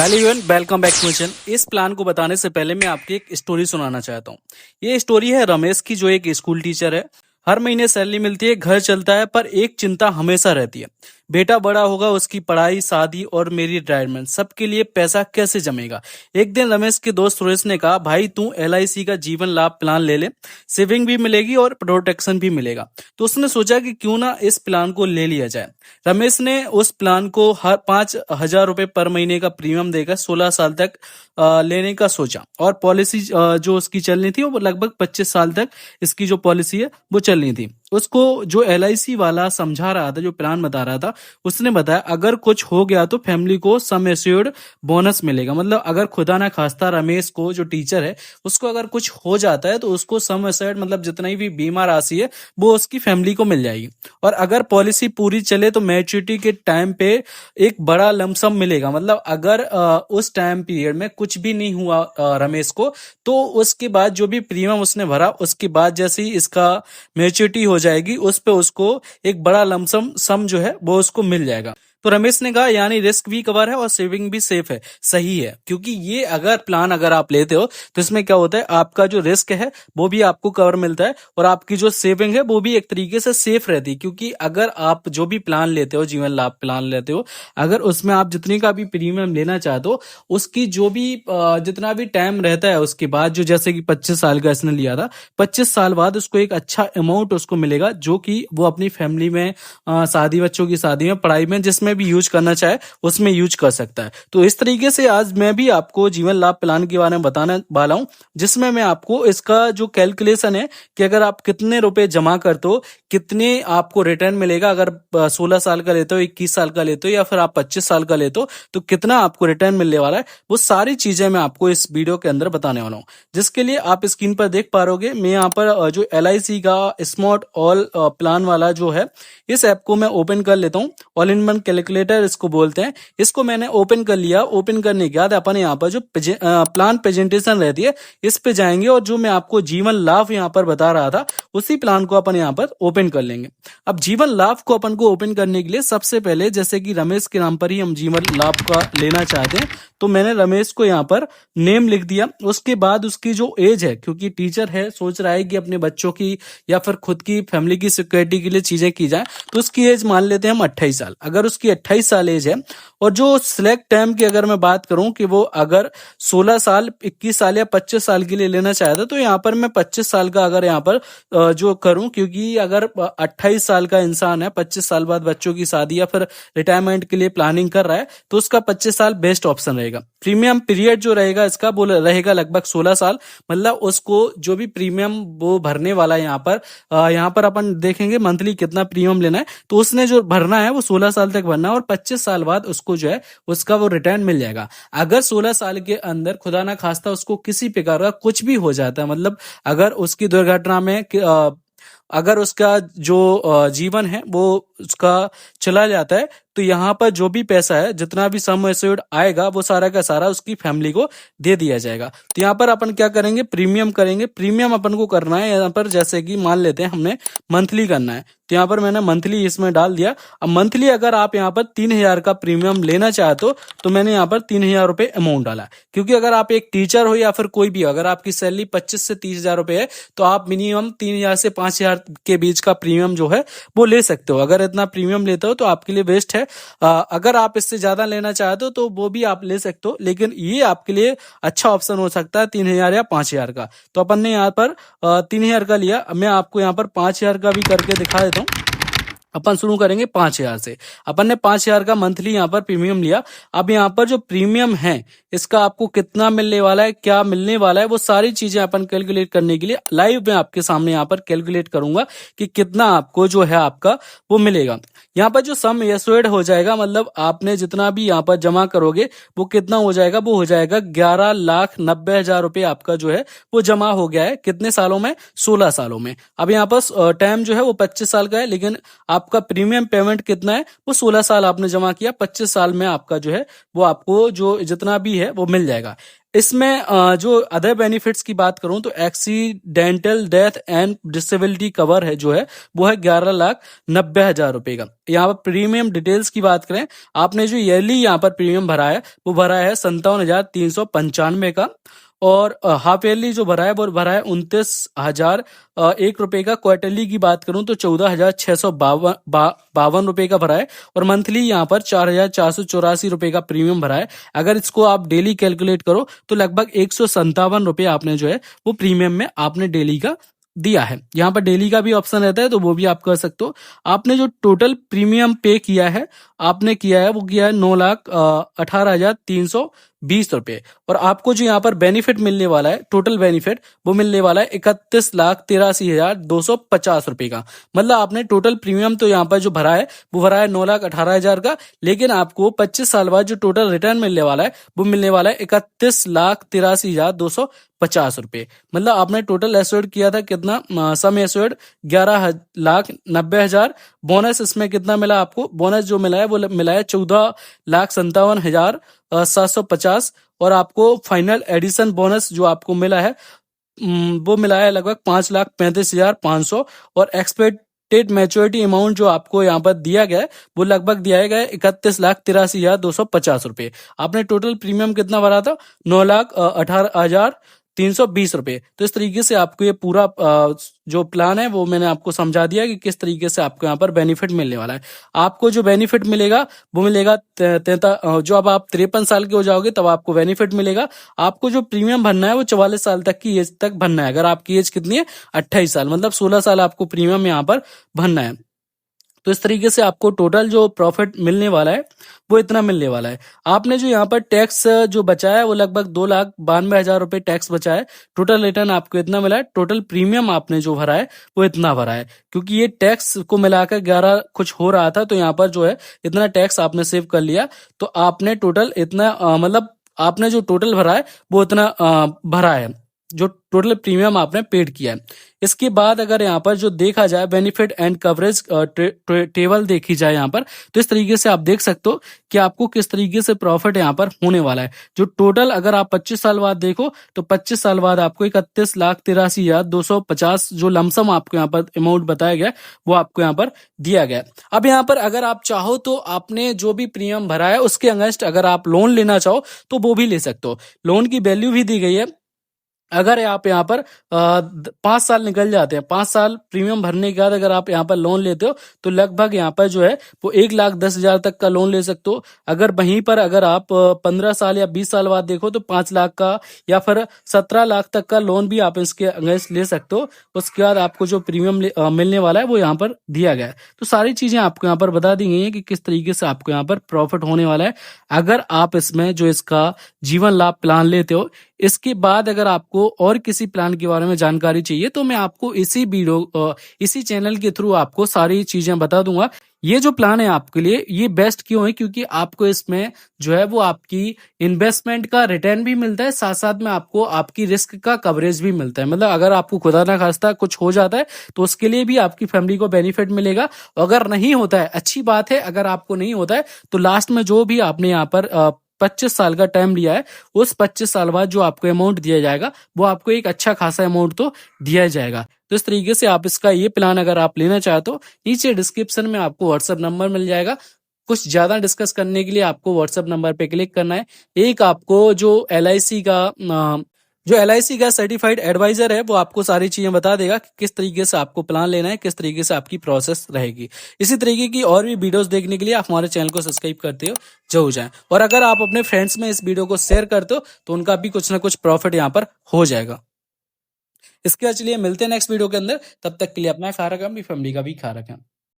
Hello everyone, welcome back to my channel. इस plan को बताने से पहले मैं आपकी एक स्टोरी सुनाना चाहता हूँ। ये स्टोरी है रमेश की, जो एक स्कूल टीचर है। हर महीने सैलरी मिलती है, घर चलता है, पर एक चिंता हमेशा रहती है। बेटा बड़ा होगा, उसकी पढ़ाई, शादी और मेरी रिटायरमेंट, सबके लिए पैसा कैसे जमेगा। एक दिन रमेश के दोस्त सुरेश ने कहा, भाई तू LIC का जीवन लाभ प्लान ले ले, सेविंग भी मिलेगी और प्रोटेक्शन भी मिलेगा। तो उसने सोचा कि क्यों ना इस प्लान को ले लिया जाए। रमेश ने उस प्लान को हर 5,000 रुपए पर महीने का प्रीमियम देकर 16 साल तक लेने का सोचा। और पॉलिसी जो उसकी चलनी थी वो लगभग 25 साल तक इसकी जो पॉलिसी है वो चलनी थी। उसको जो LIC वाला समझा रहा था, जो प्लान बता रहा था, उसने बताया अगर कुछ हो गया तो फैमिली को सम एश्योर्ड बोनस मिलेगा। मतलब अगर खुदा ना खास्ता रमेश को, जो टीचर है, उसको अगर कुछ हो जाता है तो उसको सम एश्योर्ड, मतलब जितनी भी बीमा राशि है वो उसकी फैमिली को मिल जाएगी। और अगर पॉलिसी पूरी चले तो मैच्योरिटी के टाइम पे एक बड़ा लमसम मिलेगा। मतलब अगर उस टाइम पीरियड में कुछ भी नहीं हुआ रमेश को, तो उसके बाद जो भी प्रीमियम उसने भरा, उसके बाद जैसे ही इसका मैच्योरिटी हो जाएगी, उस पे उसको एक बड़ा लमसम सम जो है वो उसको मिल जाएगा। तो रमेश ने कहा यानी रिस्क भी कवर है और सेविंग भी सेफ है। सही है, क्योंकि ये अगर प्लान अगर आप लेते हो तो इसमें क्या होता है, आपका जो रिस्क है वो भी आपको कवर मिलता है और आपकी जो सेविंग है वो भी एक तरीके से सेफ रहती है। क्योंकि अगर आप जो भी प्लान लेते हो, जीवन लाभ प्लान लेते हो, अगर उसमें आप जितनी का भी प्रीमियम लेना चाहते हो, उसकी जो भी जितना भी टाइम रहता है उसके बाद, जो जैसे कि 25 साल का इसने लिया था, 25 साल बाद उसको एक अच्छा अमाउंट उसको मिलेगा, जो कि वो अपनी फैमिली में, शादी, बच्चों की शादी में, पढ़ाई में, जिसमें भी यूज करना चाहे उसमें यूज कर सकता है। तो इस तरीके से आज मैं भी आपको जीवन लाभ प्लान के बारे में बताने वाला हूं, जिसमें मैं आपको इसका जो कैलकुलेशन है कि अगर आप कितने रुपए जमा करते हो, कितने आपको रिटर्न मिलेगा। अगर 16 साल का लेते हो, 21 साल का लेते हो, या फिर आप 25 साल का लेते हो, तो कितना आपको रिटर्न मिलने वाला है, वो सारी चीजें मैं आपको इस वीडियो के अंदर बताने वाला हूं। जिसके लिए आप स्क्रीन पर देख पा रहोगे, मैं यहाँ पर जो LIC का स्मार्ट ऑल प्लान वाला जो है, इस ऐप को मैं ओपन कर लेता हूँ। ऑल इन वन कैलकुलेटर इसको बोलते हैं। इसको मैंने ओपन कर लिया। ओपन करने के बाद अपन यहाँ पर जो प्लान प्रेजेंटेशन रहती है, इस पे जाएंगे और जो मैं आपको जीवन लाभ यहाँ पर बता रहा था, उसी प्लान को अपन यहाँ पर ओपन कर लेंगे। अब जीवन लाभ को अपन को ओपन करने के लिए सबसे पहले, जैसे कि रमेश के नाम पर ही हम जीवन लाभ का लेना चाहते हैं, तो मैंने रमेश को यहाँ पर नेम लिख दिया। उसके बाद उसकी जो एज है, क्योंकि टीचर है, सोच रहा है कि अपने बच्चों की या फिर खुद की फैमिली की सिक्योरिटी के लिए चीजें की जाए, तो उसकी एज मान लेते हैं हम 28 साल। अगर उसकी 28 साल एज है, और जो सिलेक्ट टाइम की अगर मैं बात करूं कि वो अगर 16 साल, 21 साल या 25 साल के लिए लेना चाहता, तो यहाँ पर मैं 25 साल का अगर यहाँ पर जो करूं, क्योंकि अगर 28 साल का इंसान है, 25 साल बाद बच्चों की शादी या फिर रिटायरमेंट के लिए प्लानिंग कर रहा है, तो उसका 25 साल बेस्ट ऑप्शन रहेगा। प्रीमियम पीरियड जो रहेगा इसका, वो रहेगा लगभग 16 साल। मतलब उसको जो भी प्रीमियम वो भरने वाला है, यहाँ पर अपन देखेंगे मंथली कितना प्रीमियम लेना है, तो उसने जो भरना है वो 16 साल तक भरना है, और 25 साल बाद उसको जो है उसका वो रिटर्न मिल जाएगा। अगर 16 साल के अंदर खुदा ना खास्ता उसको किसी प्रकार का कुछ भी हो जाता है, मतलब अगर उसकी दुर्घटना में अगर उसका जो जीवन है वो उसका चला जाता है, तो यहाँ पर जो भी पैसा है, जितना भी सम एश्योर्ड आएगा, वो सारा का सारा उसकी फैमिली को दे दिया जाएगा। तो यहाँ पर अपन क्या करेंगे, प्रीमियम करेंगे। प्रीमियम अपन को करना है यहाँ पर, जैसे कि मान लेते हैं हमने मंथली करना है, तो यहाँ पर मैंने मंथली इसमें डाल दिया। अब मंथली अगर आप यहाँ पर 3,000 का प्रीमियम लेना चाहते हो, तो मैंने यहाँ पर 3,000 रुपए अमाउंट डाला। क्योंकि अगर आप एक टीचर हो या फिर कोई भी, अगर आपकी सैलरी 25 से 30,000 रुपए है, तो आप मिनिमम 3,000 से 5,000 के बीच का प्रीमियम जो है वो ले सकते हो। अगर इतना प्रीमियम लेते हो तो आपके लिए बेस्ट है। अगर आप इससे ज्यादा लेना चाहते हो तो वो भी आप ले सकते हो, लेकिन ये आपके लिए अच्छा ऑप्शन हो सकता है 3,000 या 5,000 का। तो अपन ने यहाँ पर 3,000 का लिया। मैं आपको यहाँ पर 5,000 का भी करके दिखा देता हूँ। अपन शुरू करेंगे 5,000 से। अपन ने 5,000 का मंथली यहाँ पर प्रीमियम लिया। अब यहाँ पर जो प्रीमियम है, इसका आपको कितना मिलने वाला है, क्या मिलने वाला है, वो सारी चीजें अपन कैलकुलेट करने के लिए लाइव में आपके सामने यहाँ पर कैलकुलेट करूंगा कि कितना आपको जो है आपका वो मिलेगा। यहाँ पर जो सम एश्योर्ड हो जाएगा, मतलब आपने जितना भी यहाँ पर जमा करोगे वो कितना हो जाएगा, वो हो जाएगा 11,90,000 रुपए आपका जो है वो जमा हो गया है। कितने सालों में? 16 सालों में। अब यहाँ पर टाइम जो है वो 25 साल का है, लेकिन आपका प्रीमियम पेमेंट कितना है, वो 16 साल आपने जमा किया, 25 साल में आपका जो है वो आपको जो जितना भी है वो मिल जाएगा। इसमें जो अदर बेनिफिट्स की बात करूं तो accidental death and disability cover है जो है वो है 11,90,000 रुपए का। यहाँ पर प्रीमियम डिटेल्स की बात करें, आपने जो ईयरली यहाँ पर प्रीमियम भरा है वो भरा है 57,395 का, और हाफ ईयरली जो भरा है वो भरा है 29,001 रुपए का। क्वार्टरली की बात करूं तो 14,652 रुपए का भरा है, और मंथली यहाँ पर 4,484 रुपए का प्रीमियम भरा है। अगर इसको आप डेली कैलकुलेट करो तो लगभग 157 रुपए आपने जो है वो प्रीमियम में आपने डेली का दिया है। यहाँ पर डेली का भी ऑप्शन रहता है तो वो भी आप कर सकते हो। आपने जो टोटल प्रीमियम पे किया है, आपने किया है वो किया है 9,18,320 रुपए, और आपको जो यहाँ पर बेनिफिट मिलने वाला है, टोटल बेनिफिट वो मिलने वाला है 31,83,250 रुपए का। मतलब आपने टोटल प्रीमियम तो यहाँ पर जो भरा है वो भरा है 9,18,000 का, लेकिन आपको 25 साल बाद जो टोटल रिटर्न मिलने वाला है वो मिलने वाला है 31,83,250 रुपए। मतलब आपने टोटल एस्योर्ड किया था कितना, सम एस्योर्ड 11,90,000। बोनस इसमें कितना मिला आपको, बोनस जो मिला है वो मिला है 14,57,750, और आपको फाइनल एडिशन बोनस जो आपको मिला है वो मिला है लगभग 5,35,500, और एक्सपेक्टेड मैच्योरिटी अमाउंट जो आपको यहाँ पर दिया गया है वो लगभग दिया गया है 31,83,250 रुपए। आपने टोटल प्रीमियम कितना भरा था, 9,18,320 रुपए। तो इस तरीके से आपको ये पूरा जो प्लान है वो मैंने आपको समझा दिया कि किस तरीके से आपको यहाँ पर बेनिफिट मिलने वाला है। आपको जो बेनिफिट मिलेगा वो मिलेगा जो अब आप 53 साल के हो जाओगे तब आपको बेनिफिट मिलेगा। आपको जो प्रीमियम भरना है वो 44 साल तक की एज तक भरना है। अगर आपकी एज कितनी है, 28 साल, मतलब 16 साल आपको प्रीमियम यहाँ पर भरना है। तो इस तरीके से आपको टोटल जो प्रॉफिट मिलने वाला है वो इतना मिलने वाला है। आपने जो यहाँ पर टैक्स जो बचाया है वो लगभग 2,92,000 रुपए टैक्स बचा है। टोटल रिटर्न आपको इतना मिला है। टोटल प्रीमियम आपने जो भरा है वो इतना भरा है, क्योंकि ये टैक्स को मिलाकर 11 कुछ हो रहा था, तो यहाँ पर जो है इतना टैक्स आपने सेव कर लिया। तो आपने टोटल इतना मतलब आपने जो टोटल भरा है वो इतना भरा है, जो टोटल प्रीमियम आपने पेड किया है। इसके बाद अगर यहाँ पर जो देखा जाए बेनिफिट एंड कवरेज टेबल देखी जाए यहाँ पर, तो इस तरीके से आप देख सकते हो कि आपको किस तरीके से प्रॉफिट यहाँ पर होने वाला है। जो टोटल अगर आप 25 साल बाद देखो तो 25 साल बाद आपको 31,83,250 जो लमसम आपको यहाँ पर अमाउंट बताया गया वो आपको यहाँ पर दिया गया। अब यहाँ पर अगर आप चाहो तो आपने जो भी प्रीमियम भरा है उसके अगेंस्ट अगर आप लोन लेना चाहो तो वो भी ले सकते हो। लोन की वैल्यू भी दी गई है। अगर आप यहाँ पर 5 साल निकल जाते हैं, 5 साल प्रीमियम भरने के बाद अगर आप यहाँ पर लोन लेते हो तो लगभग यहाँ पर जो है वो 1,10,000 तक का लोन ले सकते हो। अगर वहीं पर अगर आप 15 साल या 20 साल बाद देखो तो 5 लाख का या फिर 17 लाख तक का लोन भी आप इसके अगेंस्ट ले सकते हो। उसके बाद आपको जो प्रीमियम मिलने वाला है वो यहाँ पर दिया गया है। तो सारी चीजें आपको यहाँ पर बता दी गई है कि किस तरीके से आपको यहाँ पर प्रॉफिट होने वाला है अगर आप इसमें जो इसका जीवन लाभ प्लान लेते हो। इसके बाद अगर आपको और किसी प्लान के बारे में जानकारी चाहिए तो मैं आपको इसी चैनल के थ्रू आपको सारी चीजें बता दूंगा। ये जो प्लान है आपके लिए ये बेस्ट क्यों है, क्योंकि आपको इसमें जो है वो आपकी इन्वेस्टमेंट का रिटर्न भी मिलता है, साथ साथ में आपको आपकी रिस्क का कवरेज भी मिलता है। मतलब अगर आपको खुदा ना खास्ता कुछ हो जाता है तो उसके लिए भी आपकी फैमिली को बेनिफिट मिलेगा। अगर नहीं होता है, अच्छी बात है, अगर आपको नहीं होता है तो लास्ट में जो भी आपने यहाँ पर 25 साल का टाइम लिया है उस 25 साल बाद जो आपको अमाउंट दिया जाएगा वो आपको एक अच्छा खासा अमाउंट तो दिया जाएगा। तो इस तरीके से आप इसका ये प्लान अगर आप लेना चाहते हो नीचे डिस्क्रिप्शन में आपको व्हाट्सएप नंबर मिल जाएगा। कुछ ज्यादा डिस्कस करने के लिए आपको व्हाट्सएप नंबर पे क्लिक करना है। एक आपको जो LIC का सर्टिफाइड एडवाइजर है वो आपको सारी चीजें बता देगा कि किस तरीके से आपको प्लान लेना है, किस तरीके से आपकी प्रोसेस रहेगी। इसी तरीके की और भी वीडियोस देखने के लिए आप हमारे चैनल को सब्सक्राइब करते हो जरूर जाएं, और अगर आप अपने फ्रेंड्स में इस वीडियो को शेयर करते हो तो उनका भी कुछ ना कुछ प्रॉफिट यहाँ पर हो जाएगा। इसके बाद चलिए मिलते हैं नेक्स्ट वीडियो के अंदर, तब तक के लिए अपना ख्याल रखें, अपनी फैमिली का भी ख्याल रखें।